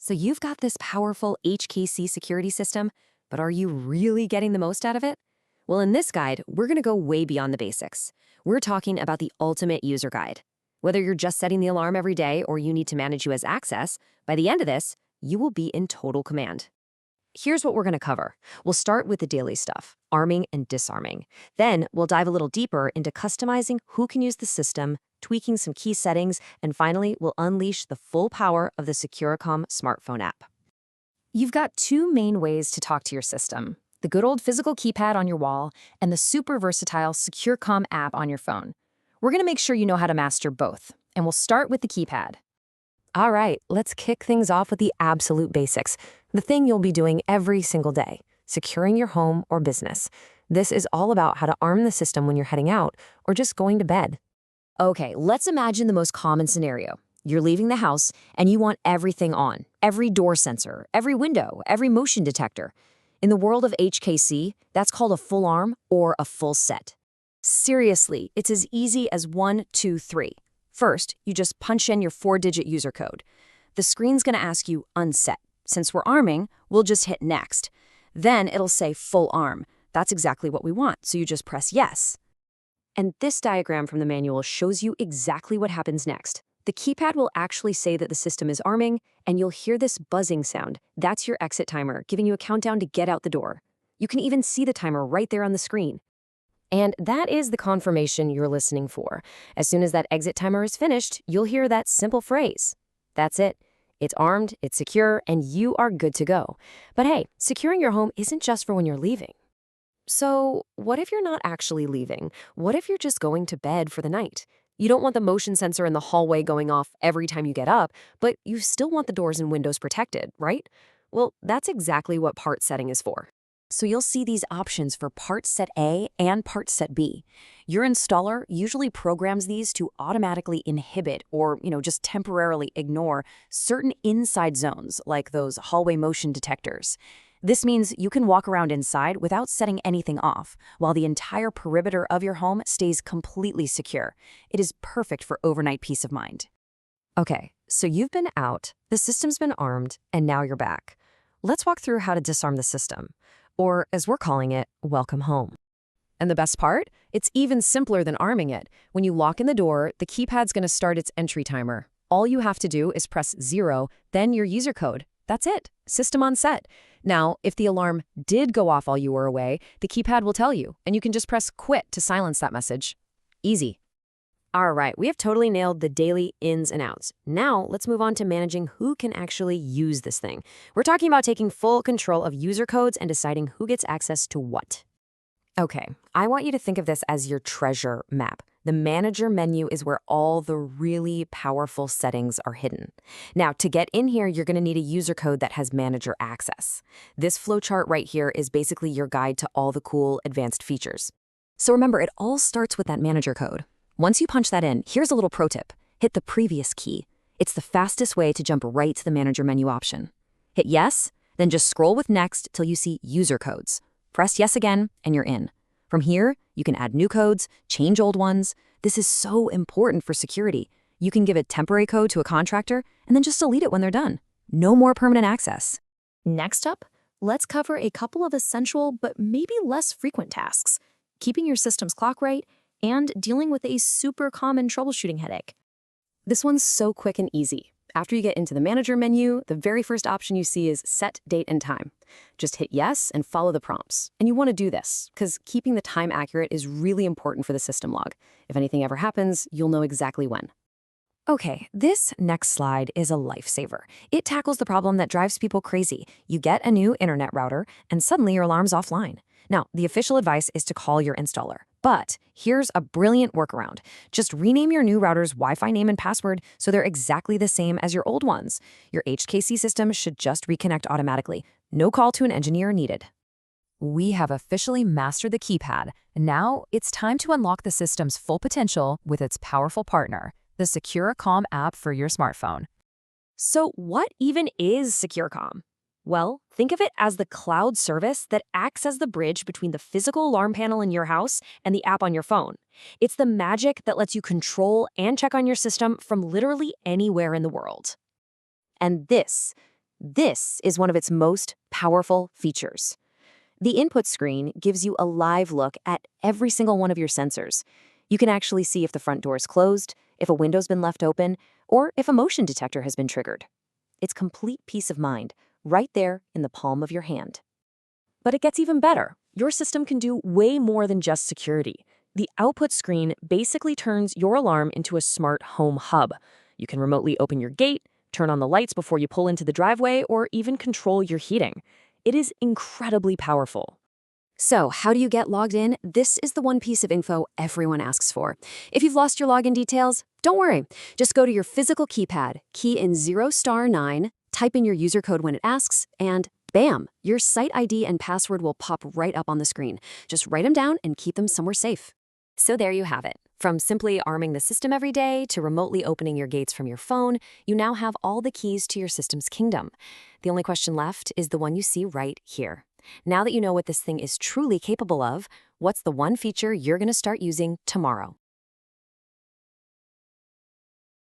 So you've got this powerful HKC security system, but are you really getting the most out of it? Well, in this guide, we're going to go way beyond the basics. We're talking about the ultimate user guide. Whether you're just setting the alarm every day or you need to manage US access, by the end of this, you will be in total command. Here's what we're going to cover. We'll start with the daily stuff, arming and disarming. Then we'll dive a little deeper into customizing who can use the system, tweaking some key settings, and finally, we'll unleash the full power of the SecureCom smartphone app. You've got two main ways to talk to your system: the good old physical keypad on your wall and the super versatile SecureCom app on your phone. We're going to make sure you know how to master both, and we'll start with the keypad. All right, let's kick things off with the absolute basics, the thing you'll be doing every single day: securing your home or business. This is all about how to arm the system when you're heading out or just going to bed. Okay, let's imagine the most common scenario. You're leaving the house and you want everything on: every door sensor, every window, every motion detector. In the world of HKC, that's called a full arm or a full set. Seriously, it's as easy as 1, 2, 3. First, you just punch in your 4-digit user code. The screen's going to ask you unset. Since we're arming, we'll just hit next. Then it'll say full arm. That's exactly what we want, so you just press yes. And this diagram from the manual shows you exactly what happens next. The keypad will actually say that the system is arming, and you'll hear this buzzing sound. That's your exit timer, giving you a countdown to get out the door. You can even see the timer right there on the screen. And that is the confirmation you're listening for. As soon as that exit timer is finished, you'll hear that simple phrase. That's it. It's armed, it's secure, and you are good to go. But hey, securing your home isn't just for when you're leaving. So what if you're not actually leaving? What if you're just going to bed for the night? You don't want the motion sensor in the hallway going off every time you get up, but you still want the doors and windows protected, right? Well, that's exactly what part setting is for. So you'll see these options for Part Set A and Part Set B. Your installer usually programs these to automatically inhibit or, just temporarily ignore certain inside zones, like those hallway motion detectors. This means you can walk around inside without setting anything off, while the entire perimeter of your home stays completely secure. It is perfect for overnight peace of mind. Okay, so you've been out, the system's been armed, and now you're back. Let's walk through how to disarm the system. Or, as we're calling it, welcome home. And the best part? It's even simpler than arming it. When you lock in the door, the keypad's going to start its entry timer. All you have to do is press 0, then your user code. That's it. System on set. Now, if the alarm did go off while you were away, the keypad will tell you, and you can just press quit to silence that message. Easy. All right, we have totally nailed the daily ins and outs. Now, let's move on to managing who can actually use this thing. We're talking about taking full control of user codes and deciding who gets access to what. Okay, I want you to think of this as your treasure map. The manager menu is where all the really powerful settings are hidden. Now, to get in here, you're going to need a user code that has manager access. This flowchart right here is basically your guide to all the cool advanced features. So remember, it all starts with that manager code. Once you punch that in, here's a little pro tip. Hit the previous key. It's the fastest way to jump right to the manager menu option. Hit yes, then just scroll with next till you see user codes. Press yes again, and you're in. From here, you can add new codes, change old ones. This is so important for security. You can give a temporary code to a contractor and then just delete it when they're done. No more permanent access. Next up, let's cover a couple of essential but maybe less frequent tasks: keeping your system's clock right and dealing with a super common troubleshooting headache. This one's so quick and easy. After you get into the manager menu, the very first option you see is set date and time. Just hit yes and follow the prompts. And you want to do this because keeping the time accurate is really important for the system log. If anything ever happens, you'll know exactly when. Okay, this next slide is a lifesaver. It tackles the problem that drives people crazy. You get a new internet router, and suddenly your alarm's offline. Now, the official advice is to call your installer. But here's a brilliant workaround. Just rename your new router's Wi-Fi name and password so they're exactly the same as your old ones. Your HKC system should just reconnect automatically. No call to an engineer needed. We have officially mastered the keypad. Now it's time to unlock the system's full potential with its powerful partner, the SecureCom app for your smartphone. So what even is SecureCom? Well, think of it as the cloud service that acts as the bridge between the physical alarm panel in your house and the app on your phone. It's the magic that lets you control and check on your system from literally anywhere in the world. And this This is one of its most powerful features. The input screen gives you a live look at every single one of your sensors. You can actually see if the front door is closed, if a window's been left open, or if a motion detector has been triggered. It's complete peace of mind, right there in the palm of your hand. But it gets even better. Your system can do way more than just security. The output screen basically turns your alarm into a smart home hub. You can remotely open your gate, turn on the lights before you pull into the driveway, or even control your heating. It is incredibly powerful. So, how do you get logged in? This is the one piece of info everyone asks for. If you've lost your login details, don't worry. Just go to your physical keypad, key in 0*9, type in your user code when it asks, and bam, your site ID and password will pop right up on the screen. Just write them down and keep them somewhere safe. So there you have it. From simply arming the system every day to remotely opening your gates from your phone, you now have all the keys to your system's kingdom. The only question left is the one you see right here. Now that you know what this thing is truly capable of, what's the one feature you're going to start using tomorrow?